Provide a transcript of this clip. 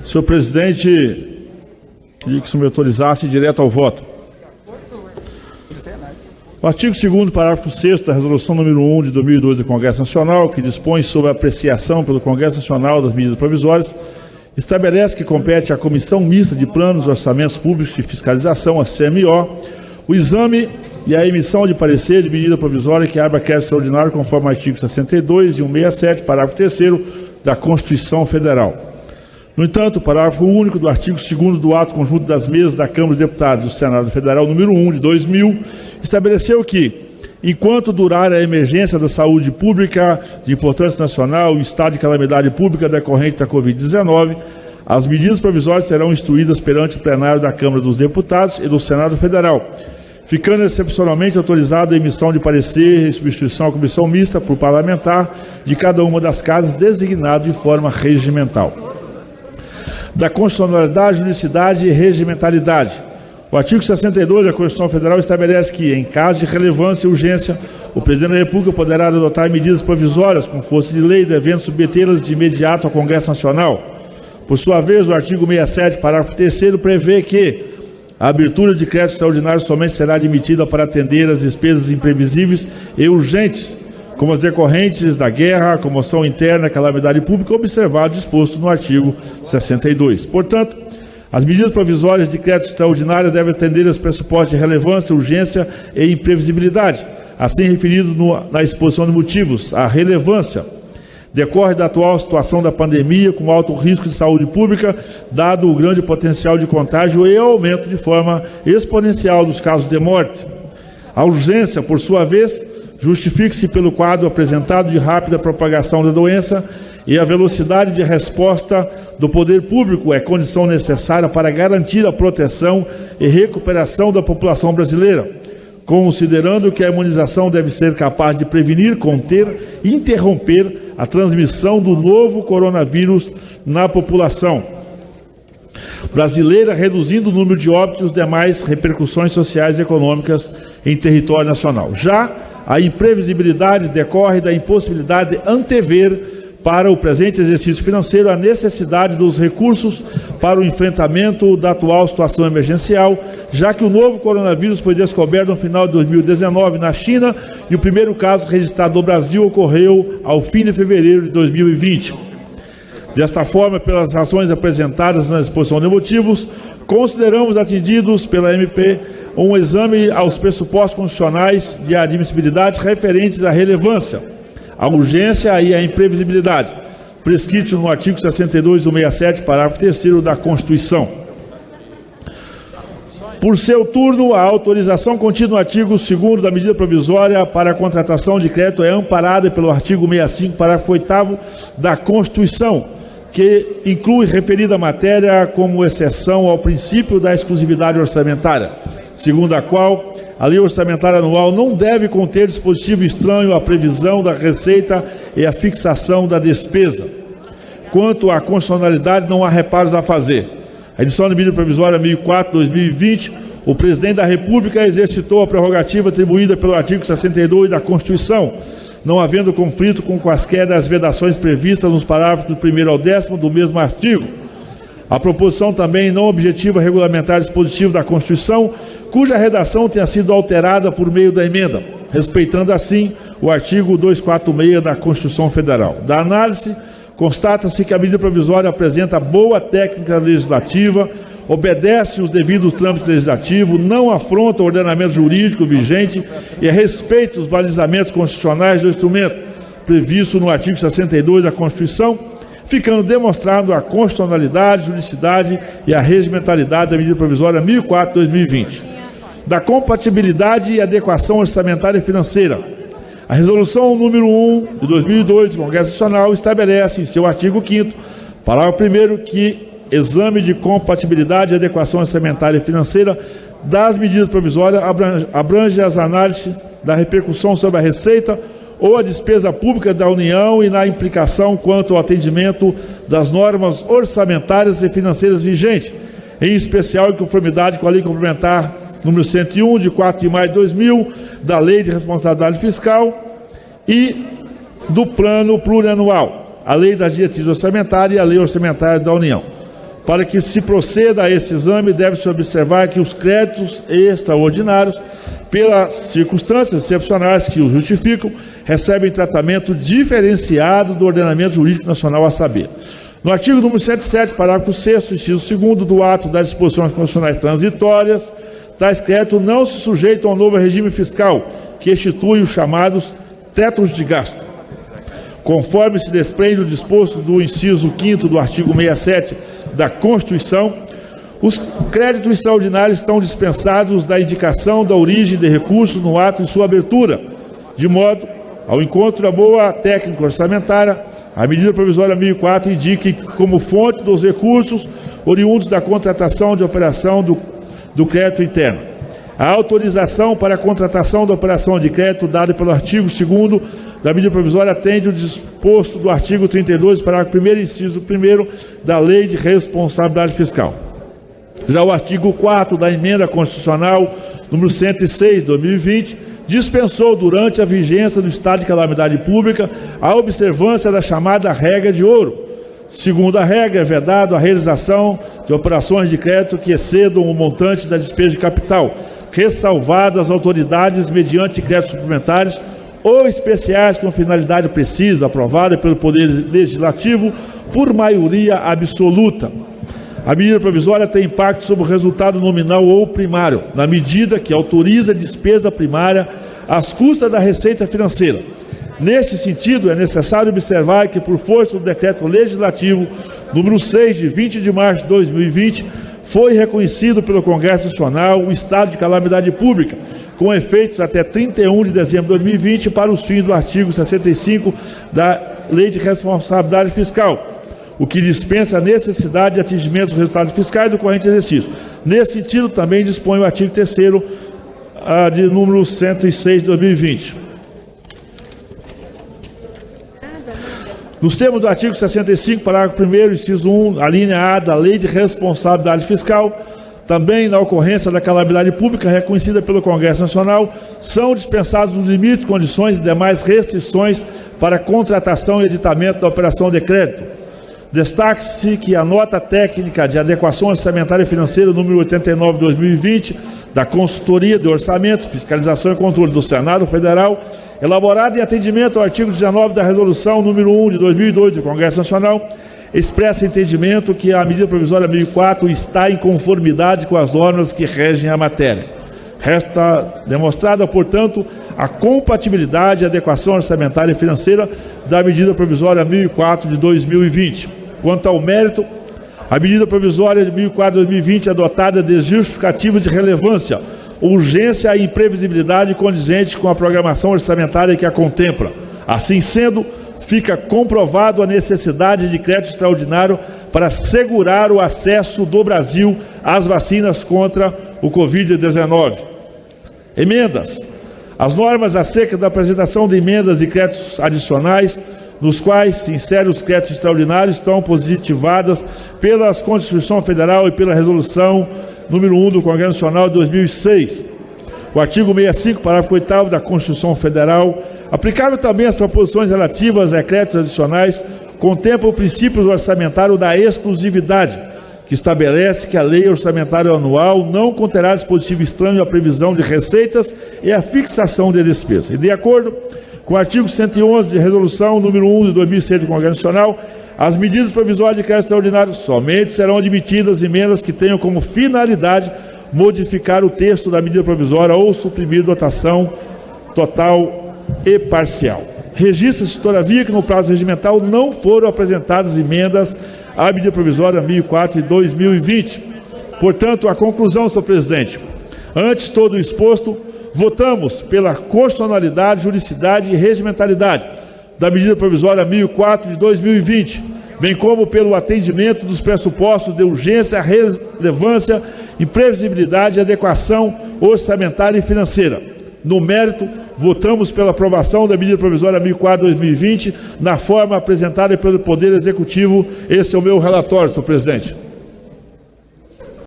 Senhor presidente, queria que o senhor me autorizasse direto ao voto. O artigo 2º, parágrafo 6º da Resolução número 1 de 2012 do Congresso Nacional, que dispõe sobre a apreciação pelo Congresso Nacional das medidas provisórias, estabelece que compete à Comissão Mista de Planos, Orçamentos Públicos e Fiscalização, a CMO, o exame e a emissão de parecer de medida provisória que abra crédito extraordinário conforme o artigo 62 e 167, parágrafo 3º da Constituição Federal. No entanto, o parágrafo único do artigo 2º do ato conjunto das mesas da Câmara dos Deputados do Senado Federal número 1 de 2000 estabeleceu que, enquanto durar a emergência da saúde pública de importância nacional e o estado de calamidade pública decorrente da Covid-19, as medidas provisórias serão instruídas perante o plenário da Câmara dos Deputados e do Senado Federal, ficando excepcionalmente autorizada a emissão de parecer e substituição à comissão mista por parlamentar de cada uma das casas designado de forma regimental. Da constitucionalidade, juridicidade e regimentalidade. O artigo 62 da Constituição Federal estabelece que, em caso de relevância e urgência, o Presidente da República poderá adotar medidas provisórias com força de lei, devendo submetê-las de imediato ao Congresso Nacional. Por sua vez, o artigo 67, parágrafo 3º, prevê que a abertura de crédito extraordinário somente será admitida para atender às despesas imprevisíveis e urgentes, como as decorrentes da guerra, comoção interna, calamidade pública, observado e disposto no artigo 62. Portanto, as medidas provisórias de crédito extraordinário devem atender aos pressupostos de relevância, urgência e imprevisibilidade, assim referido na exposição de motivos. A relevância decorre da atual situação da pandemia, com alto risco de saúde pública, dado o grande potencial de contágio e aumento de forma exponencial dos casos de morte. A urgência, por sua vez, justifique-se pelo quadro apresentado de rápida propagação da doença e a velocidade de resposta do poder público é condição necessária para garantir a proteção e recuperação da população brasileira, considerando que a imunização deve ser capaz de prevenir, conter e interromper a transmissão do novo coronavírus na população brasileira, reduzindo o número de óbitos e demais repercussões sociais e econômicas em território nacional. Já a imprevisibilidade decorre da impossibilidade de antever para o presente exercício financeiro a necessidade dos recursos para o enfrentamento da atual situação emergencial, já que o novo coronavírus foi descoberto no final de 2019 na China e o primeiro caso registrado no Brasil ocorreu ao fim de fevereiro de 2020. Desta forma, pelas razões apresentadas na exposição de motivos, consideramos atendidos pela MP um exame aos pressupostos constitucionais de admissibilidade referentes à relevância, à urgência e à imprevisibilidade, prescrito no artigo 62 do 67, parágrafo 3º da Constituição. Por seu turno, a autorização contida no artigo 2º da medida provisória para a contratação de crédito é amparada pelo artigo 65, parágrafo 8º da Constituição, que inclui referida matéria como exceção ao princípio da exclusividade orçamentária, segundo a qual a lei orçamentária anual não deve conter dispositivo estranho à previsão da receita e à fixação da despesa. Quanto à constitucionalidade, não há reparos a fazer. A edição da medida provisória 1004/2020, o Presidente da República exercitou a prerrogativa atribuída pelo artigo 62 da Constituição, não havendo conflito com quaisquer das vedações previstas nos parágrafos do 1º ao 10º do mesmo artigo. A proposição também não objetiva regulamentar dispositivo da Constituição, cuja redação tenha sido alterada por meio da emenda, respeitando assim o artigo 246 da Constituição Federal. Da análise, constata-se que a medida provisória apresenta boa técnica legislativa, obedece os devidos trâmites legislativos, não afronta o ordenamento jurídico vigente e respeita os balizamentos constitucionais do instrumento previsto no artigo 62 da Constituição, ficando demonstrado a constitucionalidade, juridicidade e a regimentalidade da medida provisória 1004/2020. Da compatibilidade e adequação orçamentária e financeira. A resolução número 1 de 2002 do Congresso Nacional estabelece em seu artigo 5º, parágrafo 1º, que exame de compatibilidade e adequação orçamentária e financeira das medidas provisórias abrange as análises da repercussão sobre a receita ou a despesa pública da União e na implicação quanto ao atendimento das normas orçamentárias e financeiras vigentes, em especial em conformidade com a Lei Complementar número 101, de 4 de maio de 2000, da Lei de Responsabilidade Fiscal e do Plano Plurianual. a Lei das Diretrizes Orçamentárias e a Lei Orçamentária da União. Para que se proceda a esse exame, deve-se observar que os créditos extraordinários, pelas circunstâncias excepcionais que os justificam, recebem tratamento diferenciado do ordenamento jurídico nacional, a saber. No artigo número 107, parágrafo 6º, inciso 2º do ato das disposições constitucionais transitórias, tais créditos não se sujeitam ao novo regime fiscal, que institui os chamados tetos de gasto. Conforme se desprende o disposto do inciso 5º do artigo 67 da Constituição, os créditos extraordinários estão dispensados da indicação da origem de recursos no ato de sua abertura, de modo, ao encontro da boa técnica orçamentária, a medida provisória 1004 indique como fonte dos recursos oriundos da contratação de operação do crédito interno. A autorização para a contratação da operação de crédito dada pelo artigo 2º da medida provisória atende o disposto do artigo 32, parágrafo 1º, inciso 1º da Lei de Responsabilidade Fiscal. Já o artigo 4º da emenda constitucional número 106, de 2020, dispensou durante a vigência do estado de calamidade pública a observância da chamada regra de ouro. Segundo a regra, é vedado a realização de operações de crédito que excedam o montante da despesa de capital, ressalvadas as autoridades mediante créditos suplementares ou especiais com finalidade precisa, aprovada pelo Poder Legislativo por maioria absoluta. A medida provisória tem impacto sobre o resultado nominal ou primário, na medida que autoriza a despesa primária às custas da receita financeira. Neste sentido, é necessário observar que, por força do Decreto Legislativo número 6, de 20 de março de 2020, foi reconhecido pelo Congresso Nacional o estado de calamidade pública, com efeitos até 31 de dezembro de 2020 para os fins do artigo 65 da Lei de Responsabilidade Fiscal, o que dispensa a necessidade de atingimento dos resultados fiscais do corrente exercício. Nesse sentido, também dispõe o artigo 3º de número 106 de 2020. Nos termos do artigo 65, parágrafo 1º, inciso 1, a linha A da Lei de Responsabilidade Fiscal, também na ocorrência da calamidade pública reconhecida pelo Congresso Nacional, são dispensados os limites, condições e demais restrições para contratação e editamento da operação de crédito. Destaque-se que a nota técnica de adequação orçamentária e financeira número 89 de 2020 da Consultoria de Orçamento, Fiscalização e Controle do Senado Federal, elaborada em atendimento ao artigo 19 da Resolução número 1 de 2002 do Congresso Nacional, expressa entendimento que a medida provisória 1004 está em conformidade com as normas que regem a matéria. Resta demonstrada, portanto, a compatibilidade e adequação orçamentária e financeira da medida provisória 1004 de 2020. Quanto ao mérito, a medida provisória de 1004 de 2020 é dotada de justificativos de relevância, urgência e imprevisibilidade condizente com a programação orçamentária que a contempla. Assim sendo, fica comprovado a necessidade de crédito extraordinário para assegurar o acesso do Brasil às vacinas contra o Covid-19. Emendas. As normas acerca da apresentação de emendas e créditos adicionais, nos quais se inserem os créditos extraordinários, estão positivadas pela Constituição Federal e pela Resolução número 1 do Congresso Nacional de 2006. O artigo 65, parágrafo 8º da Constituição Federal, aplicável também às proposições relativas a créditos adicionais, contempla o princípio orçamentário da exclusividade, que estabelece que a lei orçamentária anual não conterá dispositivo estranho à previsão de receitas e à fixação de despesas. E de acordo com o artigo 111 de Resolução número 1 de 2006 do Congresso Nacional, as medidas provisórias de crédito extraordinário somente serão admitidas emendas que tenham como finalidade modificar o texto da medida provisória ou suprimir dotação total e parcial. Registra-se, todavia, que no prazo regimental não foram apresentadas emendas à medida provisória 1004 de 2020. Portanto, a conclusão, senhor presidente, antes de todo o exposto, votamos pela constitucionalidade, juridicidade e regimentalidade da medida provisória 1004 de 2020, bem como pelo atendimento dos pressupostos de urgência, relevância, imprevisibilidade e adequação orçamentária e financeira. No mérito, votamos pela aprovação da medida provisória 1004 de 2020, na forma apresentada pelo Poder Executivo. Este é o meu relatório, senhor presidente.